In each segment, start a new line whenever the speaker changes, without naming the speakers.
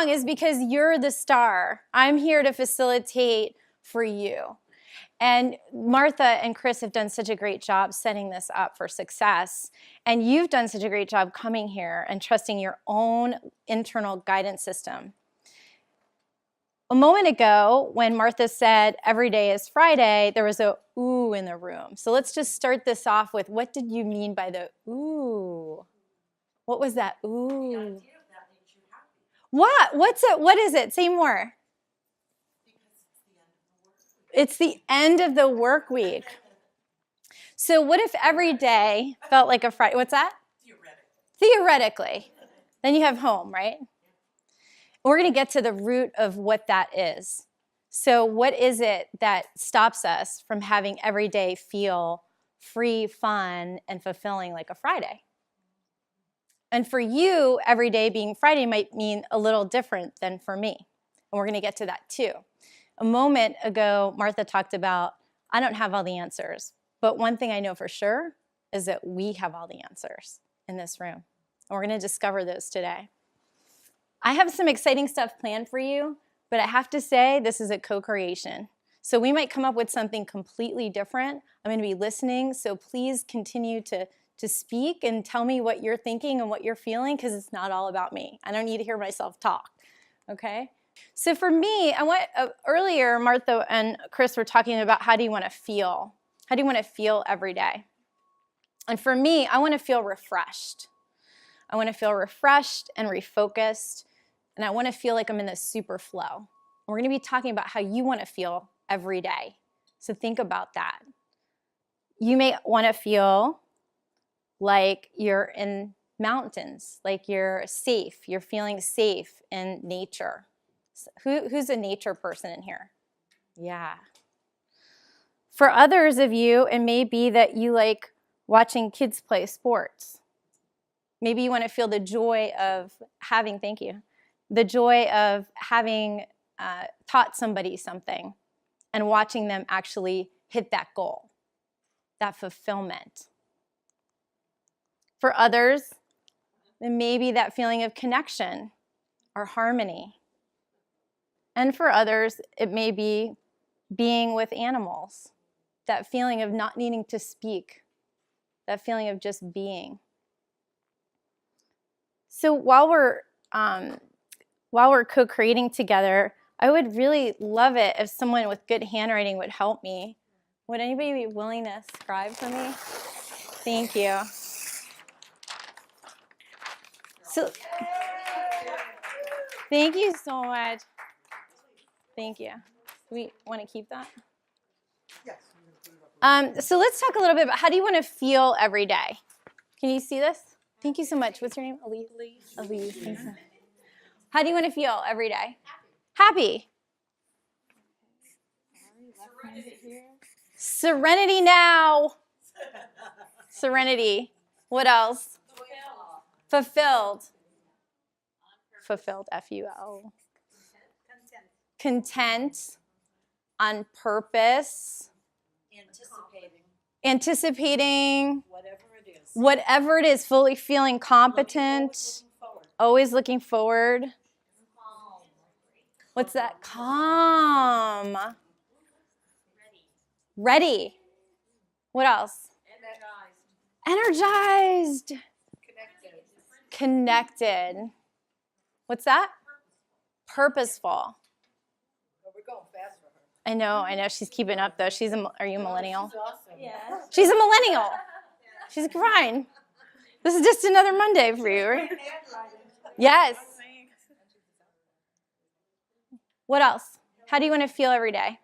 song is because you're the star. I'm here to facilitate for you. And Martha and Chris have done such a great job setting this up for success. And you've done such a great job coming here and trusting your own internal guidance system. A moment ago, when Martha said every day is Friday, there was a ooh in the room. So let's just start this off with, what did you mean by the ooh? What was that ooh?
The idea of that makes you happy.
What? What's it? What is it? Say more. It's the end of the work week. So what if every day felt like a Friday? What's that? Theoretically. Then you have home, right? We're going to get to the root of what that is. So what is it that stops us from having every day feel free, fun, and fulfilling like a Friday? And for you, every day being Friday might mean a little different than for me. And we're going to get to that too. A moment ago, Martha talked about, I don't have all the answers. But one thing I know for sure is that we have all the answers in this room. And we're going to discover those today. I have some exciting stuff planned for you, but I have to say this is a co-creation. So we might come up with something completely different. I'm going to be listening, so please continue to speak and tell me what you're thinking and what you're feeling, because it's not all about me. I don't need to hear myself talk, okay? So for me, earlier Martha and Chris were talking about how do you want to feel? How do you want to feel every day? And for me, I want to feel refreshed. I want to feel refreshed and refocused, and I want to feel like I'm in the super flow. We're going to be talking about how you want to feel every day. So think about that. You may want to feel like you're in mountains, like you're safe. You're feeling safe in nature. Who's a nature person in here? Yeah. For others of you, it may be that you like watching kids play sports. Maybe you want to feel the joy of having, thank you, the joy of having taught somebody something and watching them actually hit that goal, that fulfillment. For others, it may be that feeling of connection or harmony. And for others, it may be being with animals, that feeling of not needing to speak, that feeling of just being. So while we're co-creating together, I would really love it if someone with good handwriting would help me. Would anybody be willing to scribe for me? Thank you. So, thank you so much. Thank you. Do we want to keep that? Yes. So let's talk a little bit about how do you want to feel every day? Can you see this? Thank you so much. What's your name? Elise. Elise. Thanks. How do you want to feel every day? Happy. Serenity now. Serenity. What else? Fulfilled. Fulfilled. F-U-L. Content. On purpose. Anticipating. Whatever it is, fully feeling competent. Always looking forward. What's that? Calm. Ready. What else? Energized. Connected. What's that? Purposeful.
We're going fast for her.
I know. She's keeping up, though. Are you a millennial?
She's awesome. Yeah.
She's a millennial. She's fine. This is just another Monday for you, right? Yes. What else? How do you want to feel every day?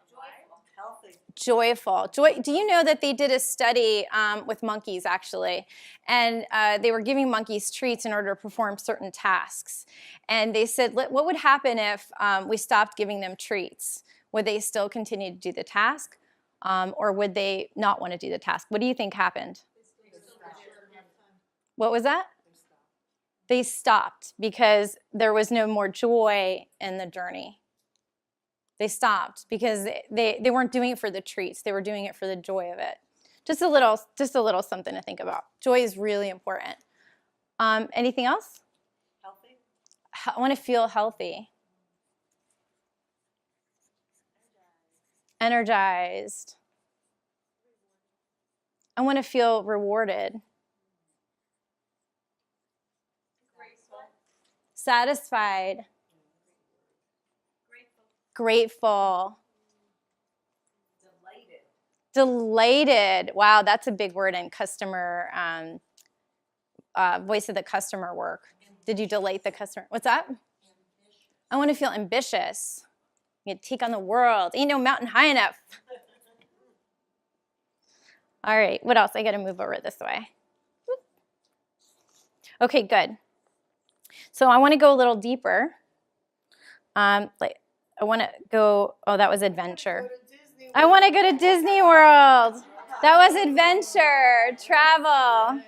Joyful. Do you know that they did a study with monkeys, actually? And they were giving monkeys treats in order to perform certain tasks. And they said, what would happen if we stopped giving them treats? Would they still continue to do the task? Or would they not want to do the task? What do you think happened? What was that? They stopped because there was no more joy in the journey. They stopped because they weren't doing it for the treats. They were doing it for the joy of it. Just a little something to think about. Joy is really important. Anything else?
Healthy.
I want to feel healthy. energized. I want to feel rewarded. Satisfied. Grateful. Delighted. Wow, that's a big word in customer, voice of the customer work. Did you delight the customer? What's that? I want to feel ambitious. You take on the world. Ain't no mountain high enough. All right, what else? I got to move over this way. Okay, good. So I want to go a little deeper. I want to go, oh, that was adventure. I want to go to Disney World. That was adventure, travel.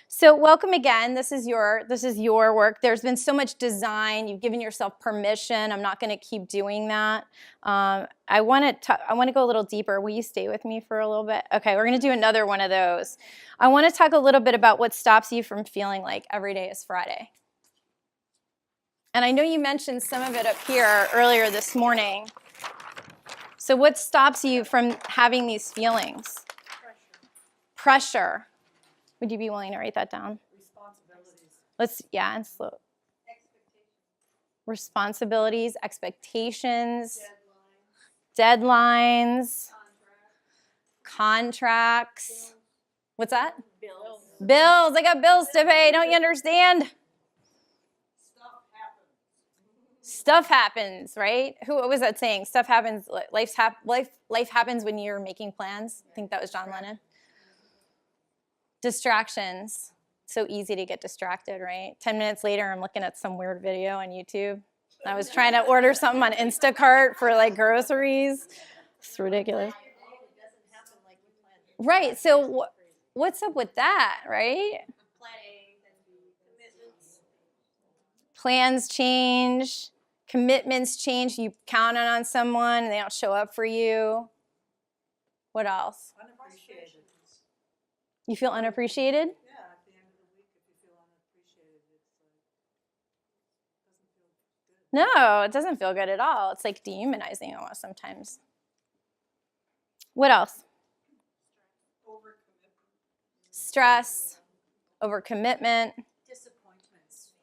So welcome again. This is your work. There's been so much design. You've given yourself permission. I'm not going to keep doing that. I want to go a little deeper. Will you stay with me for a little bit? Okay, we're going to do another one of those. I want to talk a little bit about what stops you from feeling like every day is Friday. And I know you mentioned some of it up here earlier this morning. So what stops you from having these feelings? Pressure. Would you be willing to write that down?
Responsibilities.
And slow. Responsibilities, expectations, deadlines, contracts. What's that?
Bills.
Bills. I got bills to pay. Don't you understand? Stuff happens, right? What was that saying? Stuff happens. Life happens when you're making plans. I think that was John Lennon. Distractions. So easy to get distracted, right? 10 minutes later, I'm looking at some weird video on YouTube. I was trying to order something on Instacart for like groceries. It's ridiculous. Right. So what's up with that, right? Plans change. Commitments change. You count on someone and they don't show up for you. What else?
Unappreciated.
You feel unappreciated?
Yeah, at the end of the week, if you feel unappreciated, it doesn't feel good.
No, it doesn't feel good at all. It's like dehumanizing almost sometimes. What else? Stress, overcommitment.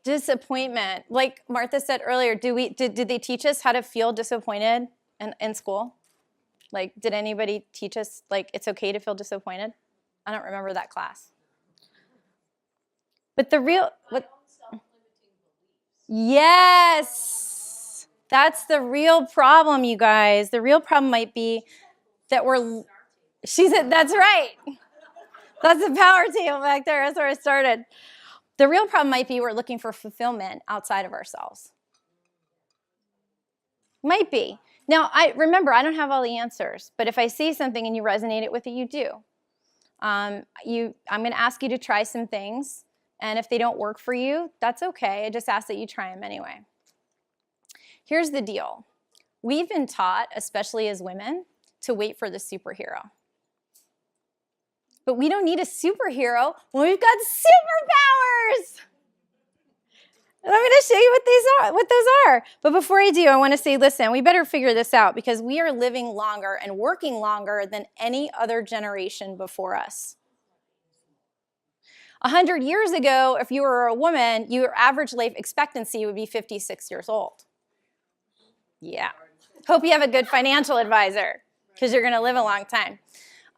Disappointment. Like Martha said earlier, did they teach us how to feel disappointed in school? Like, did anybody teach us, like, it's okay to feel disappointed? I don't remember that class. But the real, yes, that's the real problem, you guys. The real problem might be that she said, that's right. That's the power table back there. That's where it started. The real problem might be we're looking for fulfillment outside of ourselves. Might be. Now, remember, I don't have all the answers, but if I say something and you resonate it with it, you do. I'm going to ask you to try some things, and if they don't work for you, that's okay. I just ask that you try them anyway. Here's the deal. We've been taught, especially as women, to wait for the superhero. But we don't need a superhero when we've got superpowers. And I'm going to show you what those are. But before I do, I want to say, listen, we better figure this out because we are living longer and working longer than any other generation before us. 100 years ago, if you were a woman, your average life expectancy would be 56 years old. Yeah. Hope you have a good financial advisor because you're going to live a long time.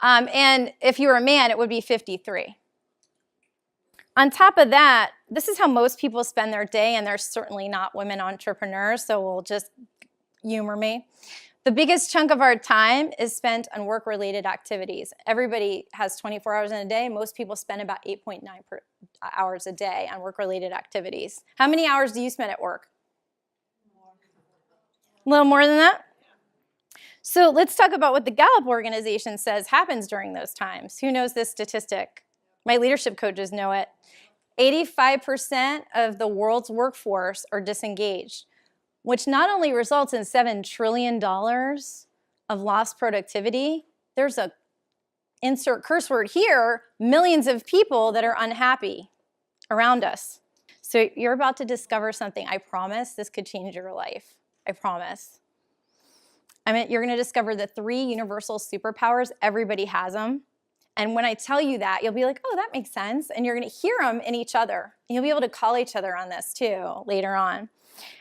And if you were a man, it would be 53. On top of that, this is how most people spend their day, and they're certainly not women entrepreneurs, so we'll just humor me. The biggest chunk of our time is spent on work-related activities. Everybody has 24 hours in a day. Most people spend about 8.9 hours a day on work-related activities. How many hours do you spend at work? A little more than that? So let's talk about what the Gallup organization says happens during those times. Who knows this statistic? My leadership coaches know it. 85% of the world's workforce are disengaged, which not only results in $7 trillion of lost productivity, there's a, insert curse word here, millions of people that are unhappy around us. So you're about to discover something. I promise this could change your life. I promise. You're going to discover the 3 universal superpowers. Everybody has them. And when I tell you that, you'll be like, oh, that makes sense. And you're going to hear them in each other. And you'll be able to call each other on this too later on.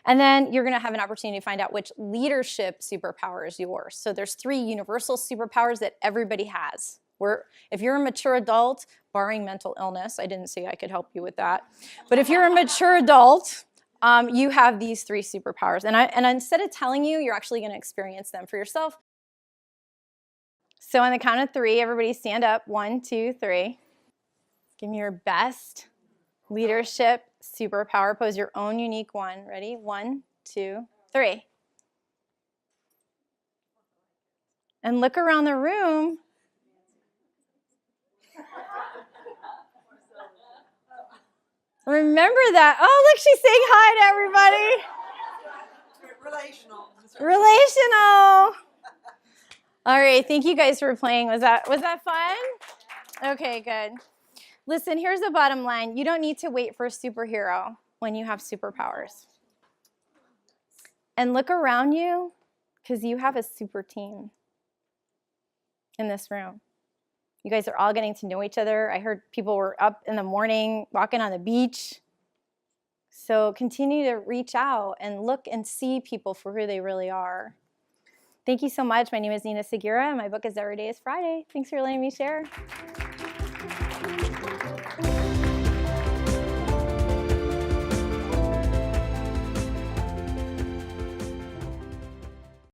And then you're going to have an opportunity to find out which leadership superpower is yours. So there's 3 universal superpowers that everybody has. If you're a mature adult, barring mental illness, I didn't say I could help you with that. But if you're a mature adult, you have these 3 superpowers. And instead of telling you, you're actually going to experience them for yourself. So on the count of 3, everybody stand up. 1, 2, 3. Give me your best leadership superpower. Pose your own unique one. Ready? 1, 2, 3. And look around the room. Remember that. Oh, look, she's saying hi to everybody. Relational. All right, thank you guys for playing. Was that fun? Okay, good. Listen, here's the bottom line. You don't need to wait for a superhero when you have superpowers. And look around you, because you have a super team in this room. You guys are all getting to know each other. I heard people were up in the morning, walking on the beach. So continue to reach out and look and see people for who they really are. Thank you so much. My name is Nina Segura, and my book is Every Day is Friday. Thanks for letting me share.